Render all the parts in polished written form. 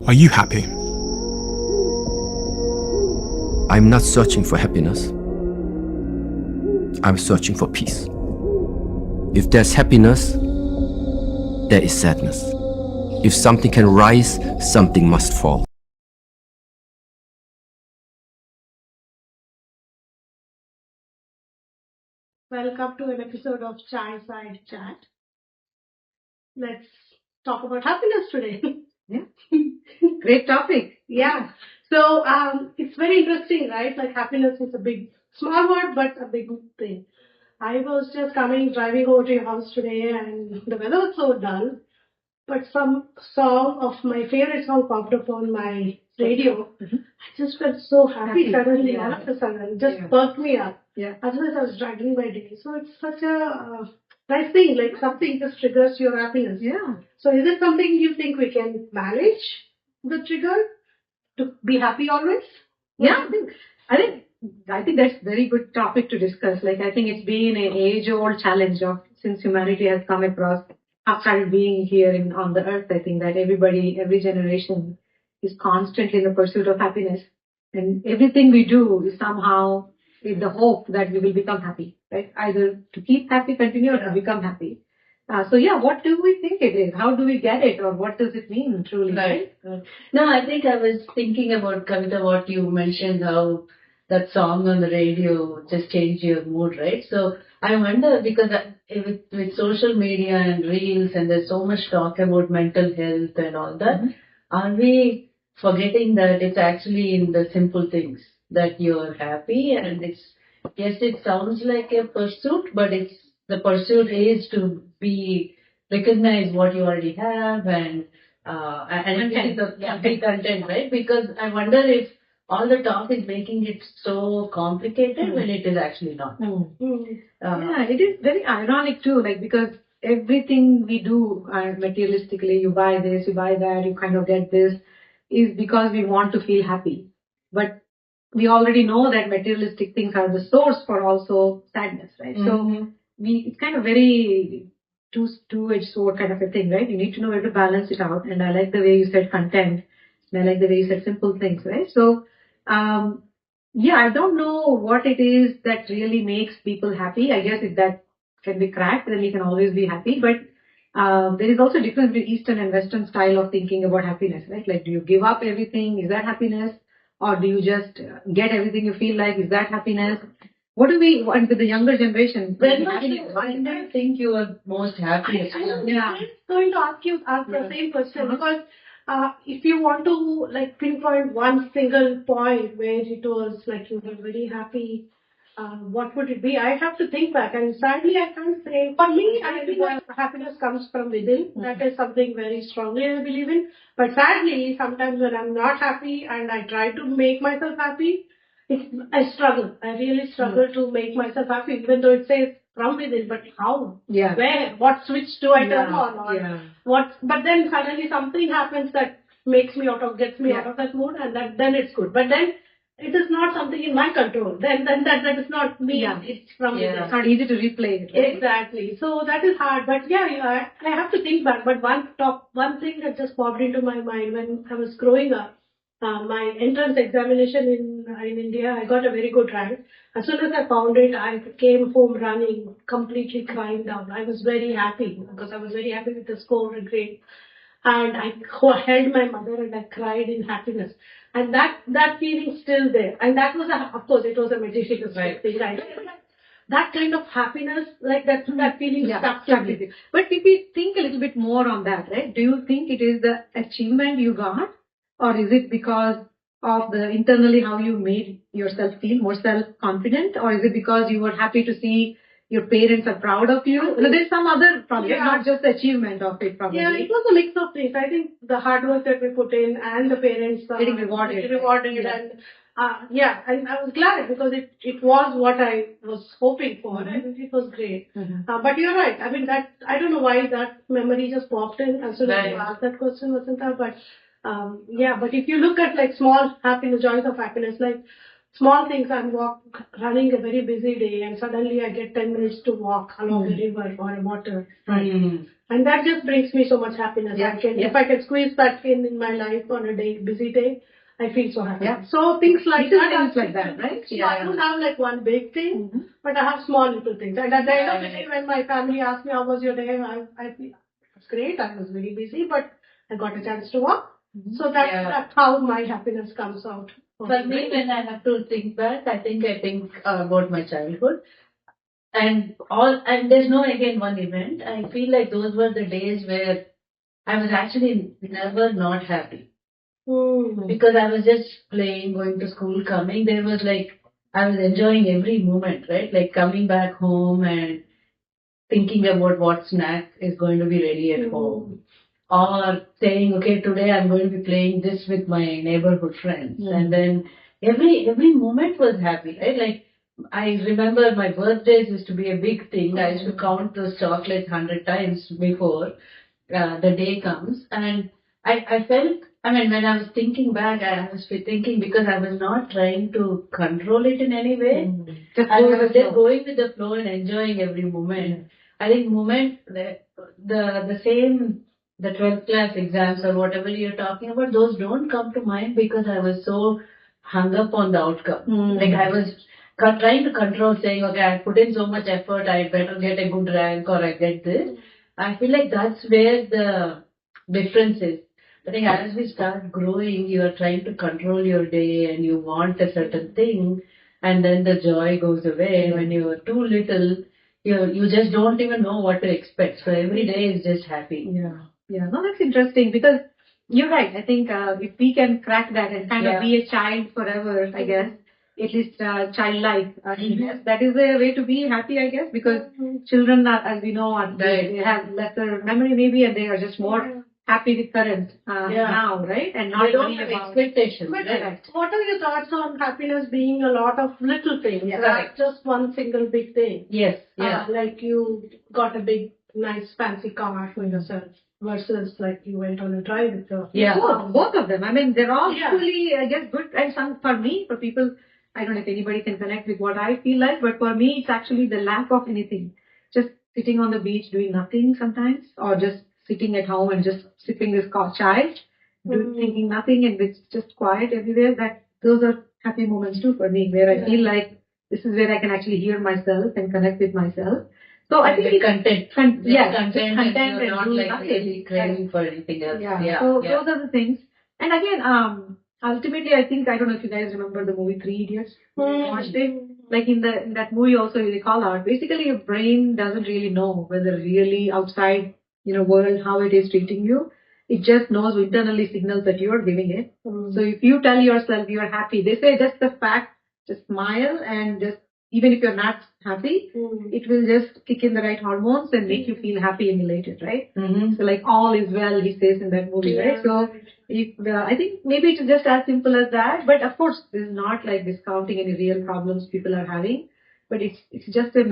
Are you happy? I'm not searching for happiness. I'm searching for peace. If there's happiness, there is sadness. If something can rise, something must fall. Welcome to an episode of ChaiSideChat. Let's talk about happiness today. Yeah. Great topic. Yeah. So it's very interesting, right? Like happiness is a big, small word, but a big thing. I was just driving over to your house today, and the weather was so dull. But some song of my favorite song popped up on my radio. Mm-hmm. I just felt so happy suddenly, Yeah. all of a sudden. It just perked me up. Yeah. Otherwise, I was dragging my day. So it's such a nice thing, like something just triggers your happiness. Yeah. So is it something you think we can manage, the trigger, to be happy always? Yeah. I think that's a very good topic to discuss. Like, I think it's been an age-old challenge since humanity has come across, started being here on the earth. I think that every generation is constantly in the pursuit of happiness. And everything we do is somehow with the hope that we will become happy, right? Either to keep happy, continue, or to become happy. What do we think it is? How do we get it? Or what does it mean truly? Right. No, I think I was thinking about, Kavita, what you mentioned, how that song on the radio just changed your mood, right? So I wonder, because with social media and reels, and there's so much talk about mental health and all that, are we forgetting that it's actually in the simple things that you're happy? And yes, it sounds like a pursuit, but the pursuit is to recognize what you already have and be content, right? Because I wonder if all the talk is making it so complicated when it is actually not. It is very ironic too, like, because everything we do materialistically, you buy this, you buy that, you kind of get this, is because we want to feel happy. But we already know that materialistic things are the source for also sadness, right? So it's kind of very two-edged sword kind of a thing, right? You need to know where to balance it out. And I like the way you said content, and I like the way you said simple things, right? So, I don't know what it is that really makes people happy. I guess if that can be cracked, then we can always be happy. But there is also a difference between Eastern and Western style of thinking about happiness, right? Like, do you give up everything? Is that happiness? Or do you just get everything you feel like? Is that happiness? What do we want with the younger generation? When do you think you are most happiest? I was going to ask the same question, because if you want to pinpoint one single point where it was like you were very happy, what would it be? I have to think back, and sadly I can't say. For me, I think that happiness comes from within. That is something very strongly I believe in. But sadly, sometimes when I'm not happy and I try to make myself happy, I struggle. I really struggle to make myself happy, even though it says from within. But how? Yeah. Where? What switch do I turn on? Or what? But then suddenly something happens that gets me out of that mood, and then it's good. But then it is not something in my control. Then that is not me. Yeah. It's from within. It's not easy to replay it. Right? Exactly. So that is hard. But I have to think back. But one thing that just popped into my mind when I was growing up, my entrance examination in India, I got a very good rank. As soon as I found it, I came home running, completely crying down. I was very happy because I was very happy with the score and grade. And I held my mother and I cried in happiness. And that feeling still there. And that was of course, it was a materialistic thing, right? That kind of happiness, like that feeling stuck with you. But if we think a little bit more on that, right? Do you think it is the achievement you got? Or is it because of the internally how you made yourself feel more self-confident? Or is it because you were happy to see your parents are proud of you? There's some other problem, not just the achievement of it probably. Yeah, it was a mix of things. I think the hard work that we put in and the parents getting rewarded. And I was glad because it was what I was hoping for, and it was great. But you're right. I mean, that I don't know why that memory just popped in as soon as you asked that question, Vasanta. But but if you look at like small happiness, joys of happiness, like small things, I'm running a very busy day and suddenly I get 10 minutes to walk along a river or a water. And that just brings me so much happiness. Yeah, If I can squeeze that in my life on a busy day, I feel so happy. Yeah. So things like Little that. things like that, right? So I don't have like one big thing, but I have small little things. And at the end of the day, when my family asks me how was your day, I feel it's great. I was very busy, but I got a chance to work. So that's how my happiness comes out. For me, when I have to think back, I think about my childhood. And there's no again one event. I feel like those were the days where I was actually never not happy because I was just playing, going to school, coming. There was like I was enjoying every moment, right? Like coming back home and thinking about what snack is going to be ready at home, or saying, okay, today I'm going to be playing this with my neighborhood friends, and then every moment was happy, right? Like I remember my birthdays used to be a big thing. I used to count those chocolates 100 times before the day comes, and I felt. I mean, when I was thinking back, I was thinking because I was not trying to control it in any way. I was just going with the flow and enjoying every moment. I think the same, the 12th class exams or whatever you're talking about, those don't come to mind because I was so hung up on the outcome. Like I was trying to control, saying, okay, I put in so much effort, I better get a good rank or I get this. I feel like that's where the difference is. I think as we start growing, you are trying to control your day and you want a certain thing, and then the joy goes away. When you are too little, you just don't even know what to expect. So every day is just happy. Yeah. No, that's interesting because you're right. I think if we can crack that and kind of be a child forever, I guess, at least childlike, yes, that is a way to be happy, I guess, because children are, as we know, they have lesser memory maybe, and they are just more happy with current now, right? And not They don't worry have about expectations. But Right? what are your thoughts on happiness being a lot of little things, Yeah. not just one single big thing? Yes. Yeah. Like you got a big, nice, fancy car for yourself versus like you went on a drive with your both of them. I mean, they're all equally, I guess, good. And some, for me, for people, I don't know if anybody can connect with what I feel like, but for me, it's actually the lack of anything. Just sitting on the beach doing nothing sometimes, or just sitting at home and just sipping this chai, thinking nothing, and it's just quiet everywhere. Those are happy moments too for me, where I feel like this is where I can actually hear myself and connect with myself. So I think it's content. content And you're and not doing like nothing. really craving for anything else. So those are the things. And again, ultimately, I think, I don't know if you guys remember the movie Three Idiots. Watched it. Like in that movie also they call out, basically your brain doesn't really know whether really outside, world, how it is treating you. It just knows internally signals that you are giving it. So if you tell yourself you are happy, they say just the fact, just smile, and just, even if you're not happy, it will just kick in the right hormones and make you feel happy and elated, right? So like all is well, he says in that movie, right? So I think maybe it's just as simple as that, but of course this is not like discounting any real problems people are having, but it's just a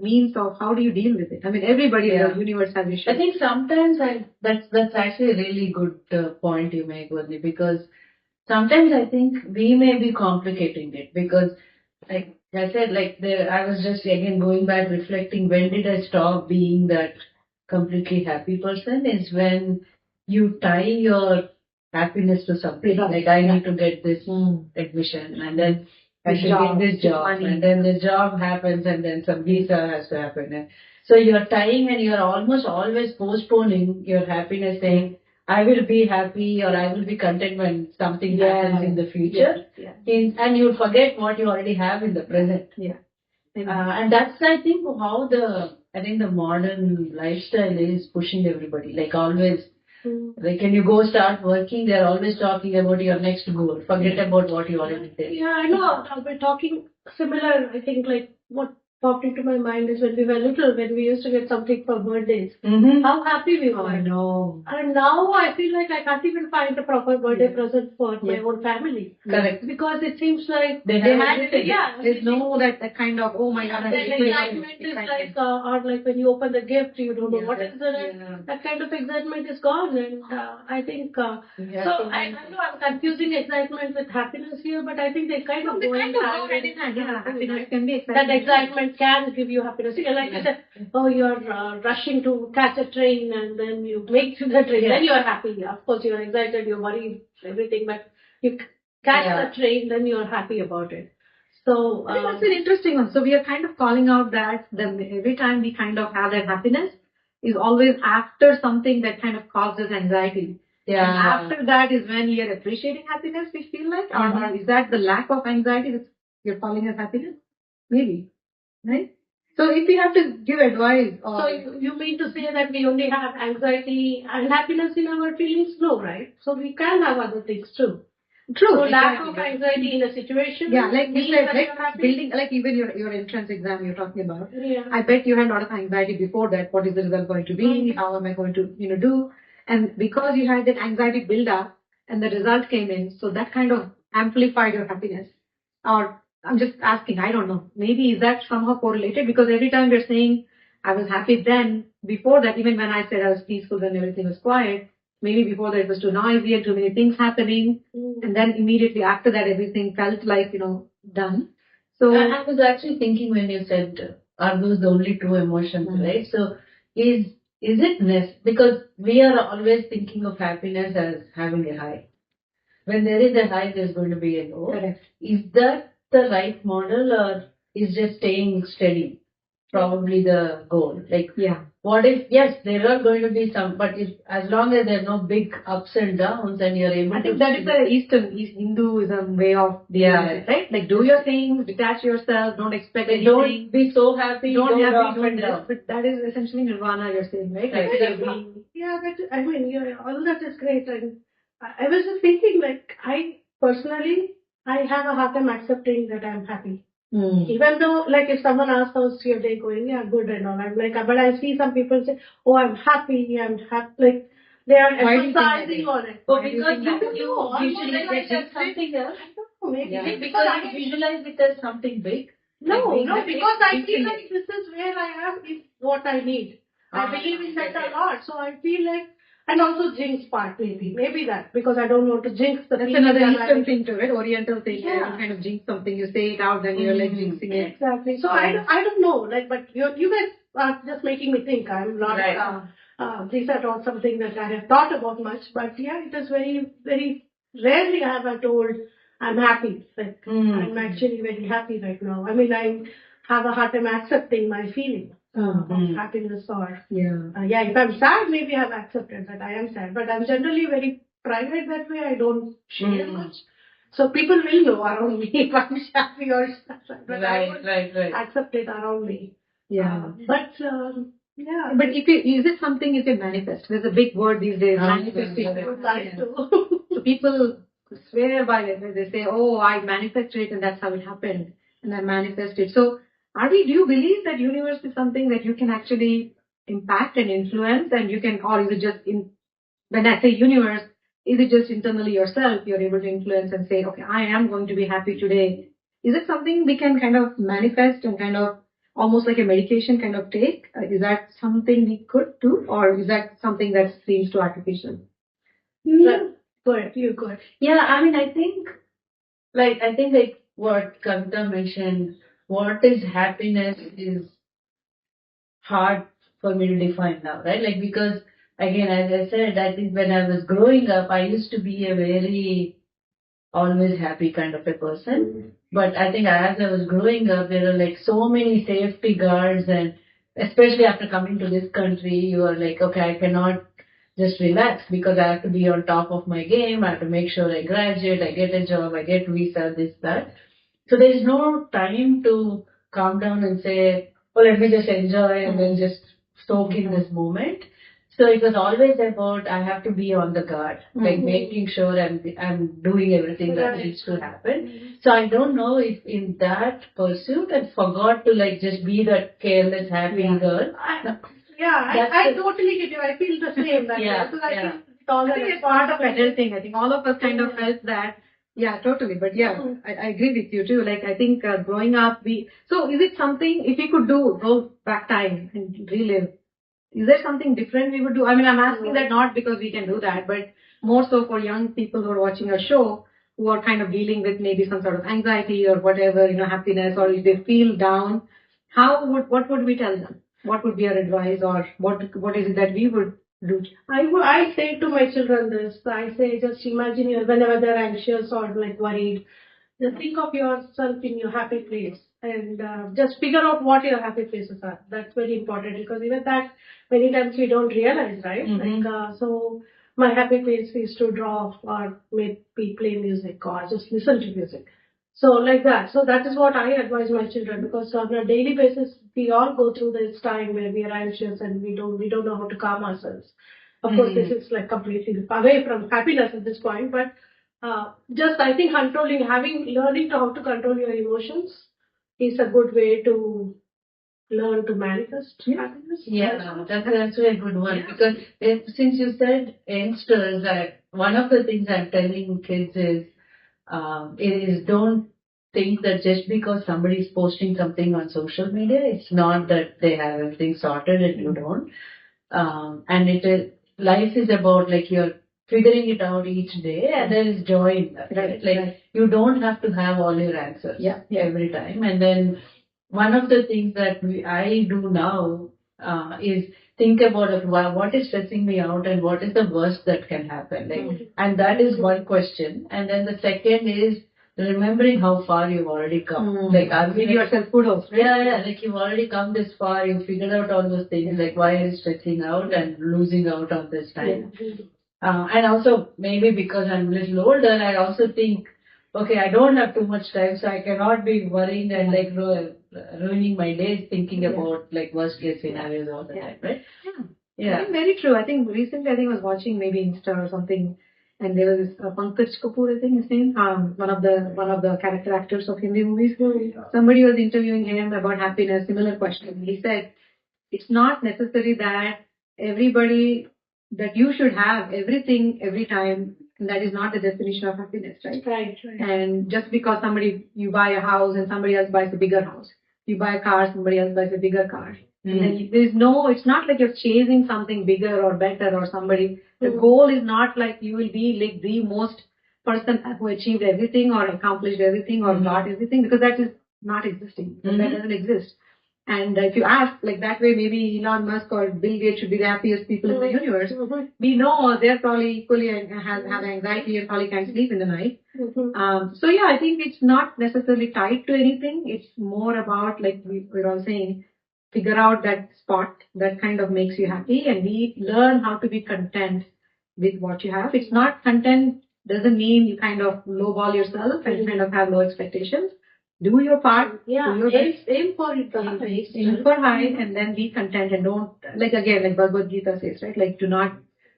means of how do you deal with it. I mean, everybody in the universe has issues. I think sometimes that's actually a really good point you make, Vani, because sometimes I think we may be complicating it because, like I said, I was just again going back reflecting, when did I stop being that completely happy person is when you tie your happiness to something. Like I need to get this admission, and then I should get this job, and then this job happens, and then some visa has to happen. And so you're tying and you're almost always postponing your happiness, saying, I will be happy or I will be content when something happens in the future. And you forget what you already have in the present. And that's, I think, how the modern lifestyle is pushing everybody. Like always, like when you go start working, they're always talking about your next goal. Forget about what you already did. Yeah, I know. We're talking similar. I think like what popped into my mind is when we were little, when we used to get something for birthdays. How happy we were. I know. And now I feel like I can't even find a proper birthday present for my own family. Correct. Because it seems like they had it. There's no that kind of, oh my God. The excitement is like, or like when you open the gift, you don't know what is in it. That kind of excitement is gone. And I think, so I know I'm confusing excitement with happiness here, but I think they kind of go hand in hand. Happiness can be exciting. That excitement environment can give you happiness. Like you said, oh, you're rushing to catch a train and then you make the train, then you're happy. Of course, you're excited, you're worried, everything, but you catch the train, then you're happy about it. So I think that's an interesting one. So we are kind of calling out that every time we kind of have that happiness is always after something that kind of causes anxiety. Yeah. And after that is when you're appreciating happiness, we feel like, or is that the lack of anxiety that you're calling as happiness? Maybe, right? So if we have to give advice, or so you mean to say that we only have anxiety and happiness in our feelings? No, right? So we can have other things too. true, So lack exactly. of anxiety in a situation. Yeah, like you means said, that like you're happy. building, like even your entrance exam you're talking about. Yeah. I bet you had a lot of anxiety before that. What is the result going to be? How am I going to, do? And because you had that anxiety build up and the result came in, so that kind of amplified your happiness. Or I'm just asking, I don't know. Maybe is that somehow correlated? Because every time we're saying I was happy then, before that, even when I said I was peaceful when everything was quiet, maybe before that it was too noisy and too many things happening. And then immediately after that, everything felt like, done. So I was actually thinking when you said, are those the only two emotions, right? So is it because we are always thinking of happiness as having a high. When there is a high, there's going to be a low. Correct. Is that the right model, or is just staying steady probably the goal? Like, yeah. what if, yes, there are going to be some, but if, as long as there are no big ups and downs and you're able I think to... that is the East Hinduism way of dealing with it, right? Like do your things, detach yourself, don't expect anything. Don't be so happy, Don't have up to do and this, down. but that is essentially nirvana you're saying, right? Right. Like you're being, Yeah, all that is great. And I was just thinking, like, I personally, I have a hard time accepting that I'm happy. Even though, like, if someone asks how's your day going, yeah, good and all, I'm like, but I see some people say, oh, I'm happy, like, they are Why do you think that emphasizing is? on it. Oh, Why do you because think that is? you visualize it as something else. I don't know, maybe. Yeah, Because because I you visualize it as something big. No, Like because I feel big like this is where I am, is what I need. I believe in that a lot, so I feel like, and also jinx part maybe that, because I don't want to jinx the That's feeling another that Eastern I'm thing to it, Oriental thing. Yeah. You kind of jinx something, you say it out, then you're like jinxing it. Exactly. So I don't know, like, but you guys are just making me think. I'm not. Right. These are not something that I have thought about much, but yeah, it is very, very rarely have I told I'm happy. Like I'm actually very happy right now. I mean, I have a hard time accepting my feeling of happiness or if I'm sad, maybe I've accepted that I am sad, but I'm generally very private that way. I don't share much. So people will know around me if I'm happy or sad, but I won't Right. accept it around me. Yeah. Yeah. But is it something you can manifest? There's a big word these days, manifestation. I would like to. So people swear by it. They say, oh, I manifested it and that's how it happened. And I manifested. So do you believe that universe is something that you can actually impact and influence, and you can, or is it just when I say universe, is it just internally yourself you're able to influence and say, okay, I am going to be happy today? Is it something we can kind of manifest and kind of almost like a medication kind of take? Is that something we could do, or is that something that seems too artificial? No. Go ahead. You go ahead. Yeah, I mean, I think like what Kavita mentioned, what is happiness is hard for me to define now, right? Like, because again, as I said, I think when I was growing up, I used to be a very always happy kind of a person. But I think as I was growing up, there are like so many safety guards, and especially after coming to this country, you are like, okay, I cannot just relax because I have to be on top of my game. I have to make sure I graduate, I get a job, I get visa, this, that. So there is no time to calm down and say, oh, let me just enjoy and then just soak in this moment. So it was always about I have to be on the guard, like making sure I'm doing everything that needs to happen. So I don't know if in that pursuit I forgot to like just be that careless, happy girl. I totally get you. I feel the same. Because I think I think it's part of adulting. I think all of us kind of felt that. Yeah, totally. But I agree with you too. Like I think growing up, so is it something, if we could roll back time and relive, is there something different we would do? I mean, I'm asking that not because we can do that, but more so for young people who are watching a show, who are kind of dealing with maybe some sort of anxiety or whatever, happiness, or if they feel down. what would we tell them? What would be our advice, or what is it that we would do? I say to my children this. I say, just imagine whenever they're anxious or like worried, just think of yourself in your happy place and just figure out what your happy places are. That's very important because even that many times we don't realize, right? So my happy place is to draw or maybe play music or just listen to music. So like that. So that is what I advise my children because on a daily basis we all go through this time where we are anxious and we don't know how to calm ourselves. Of course, this is like completely away from happiness at this point, but just I think learning to how to control your emotions is a good way to learn to manifest happiness. Yeah, that's a very good one because since you said youngsters, one of the things I'm telling kids is don't think that just because somebody is posting something on social media, it's not that they have everything sorted and you don't. And life is about like you're figuring it out each day and there is joy in that. Right? Like you don't have to have all your answers every time. And then one of the things that I do now is think about what is stressing me out and what is the worst that can happen. Like, and that is one question. And then the second is remembering how far you've already come. Like, give yourself kudos. Right? Yeah. Like you've already come this far. You figured out all those things. Like why are you stressing out and losing out on this time? And also maybe because I'm a little older, I also think, okay, I don't have too much time, so I cannot be worrying and like ruining my days thinking about like worst case scenarios all the time, right? Yeah. I think very true. I think recently I was watching maybe Insta or something, and there was Pankaj Kapoor, I think his name, one of the character actors of Hindi movies. Somebody was interviewing him about happiness. Similar question. He said, it's not necessary that everybody that you should have everything every time. That is not the definition of happiness, right? Right. And just because you buy a house and somebody else buys a bigger house, you buy a car, somebody else buys a bigger car. And then it's not like you're chasing something bigger or better or somebody. The goal is not like you will be like the most person who achieved everything or accomplished everything or got everything, because that is not existing. That doesn't exist. And if you ask like that way, maybe Elon Musk or Bill Gates should be the happiest people in the universe. We know they're probably equally have anxiety and probably can't sleep in the night. So yeah, I think it's not necessarily tied to anything. It's more about, like we're all saying, figure out that spot that kind of makes you happy, and we learn how to be content with what you have. It's not content doesn't mean you kind of lowball yourself and kind of have low expectations. Do your part. Yeah, do your best. aim for it. Aim for high, and then be content, and don't, like again, like Bhagavad Gita says, right? Like do not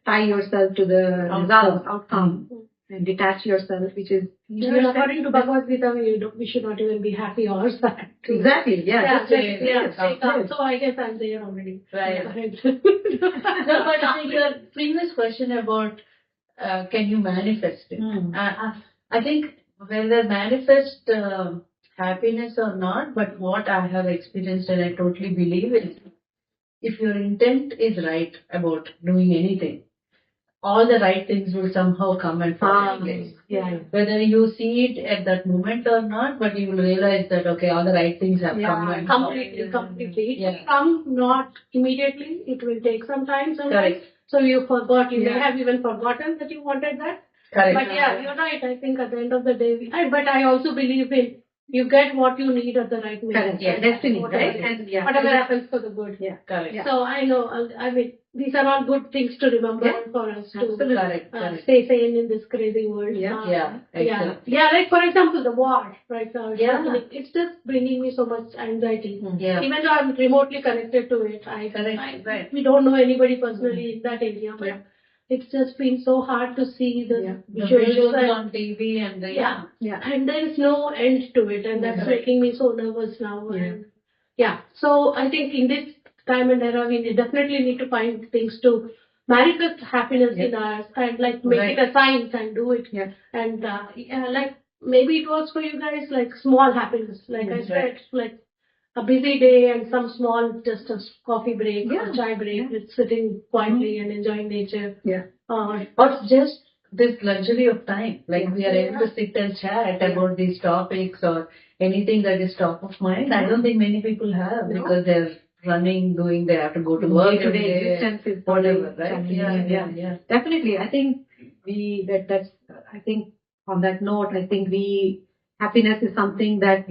tie yourself to the outcome. And detach yourself, which is according to Bhagavad Gita, we should not even be happy or sad. Exactly. Yeah. So I guess I'm there already. Right. No, but your previous question about can you manifest it? I think whether manifest happiness or not, but what I have experienced and I totally believe is if your intent is right about doing anything, all the right things will somehow come and fall in place. Yeah. Whether you see it at that moment or not, but you will realize that, okay, all the right things have come. And completely. It will come not immediately. It will take some time sometimes. Correct. So you forgot. You may have even forgotten that you wanted that. Correct. But yeah, you're right. I think at the end of the day, but I also believe in you get what you need at the right moment. Correct. Yeah. Destiny, right? And whatever happens for the good. Yeah. Correct. Yeah. So I know, I mean, these are all good things to remember for us to Correct. stay sane in this crazy world. Yeah. Like for example, the war right now. It's just bringing me so much anxiety. Yeah. Even though I'm remotely connected to it, we don't know anybody personally in that area, but it's just been so hard to see the visuals on TV and and there is no end to it, and that's making me so nervous now. And so I think in this time and era, we definitely need to find things to manifest happiness in us and like make it a science and do it. And like maybe it works for you guys, like small happiness, like I said, like a busy day and some small, just a coffee break or chai break with sitting quietly and enjoying nature. Or just this luxury of time. Like we are able to sit and chat about these topics or anything that is top of mind. I don't think many people have because they're running, doing, they have to go to work every Day-to-day day, existence is whatever, right? challenging. Yeah. Definitely. I think I think on that note, I think happiness is something that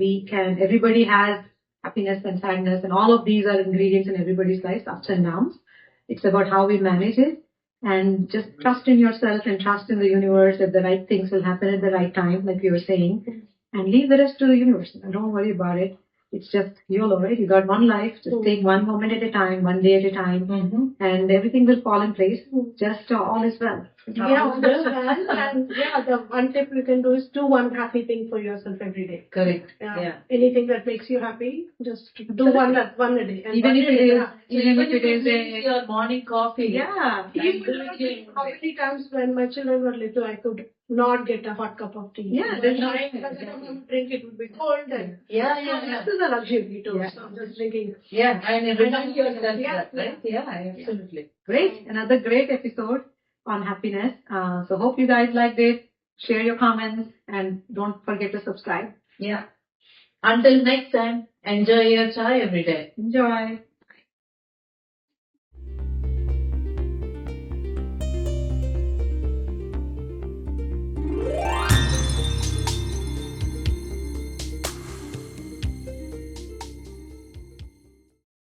everybody has happiness and sadness, and all of these are ingredients in everybody's life, ups and downs. It's about how we manage it, and just trust in yourself and trust in the universe that the right things will happen at the right time, like you were saying, and leave the rest to the universe. Don't worry about it. It's just YOLO, right? You got one life. Just take one moment at a time, one day at a time, and everything will fall in place. Just all is well. Yeah, that's well. And the one tip you can do is do one happy thing for yourself every day. Correct. Anything that makes you happy, just do one a day. And Even if it is your morning coffee. Even how many times when my children were little, I could not get a hot cup of tea. Yeah, When I drink, it would be cold. And this is a luxury too. So I'm just drinking. Yeah, and remind yourself that, right? Yeah, absolutely. Great. Another great episode on happiness. So hope you guys liked it. Share your comments and don't forget to subscribe. Yeah. Until next time, enjoy your chai every day. Enjoy.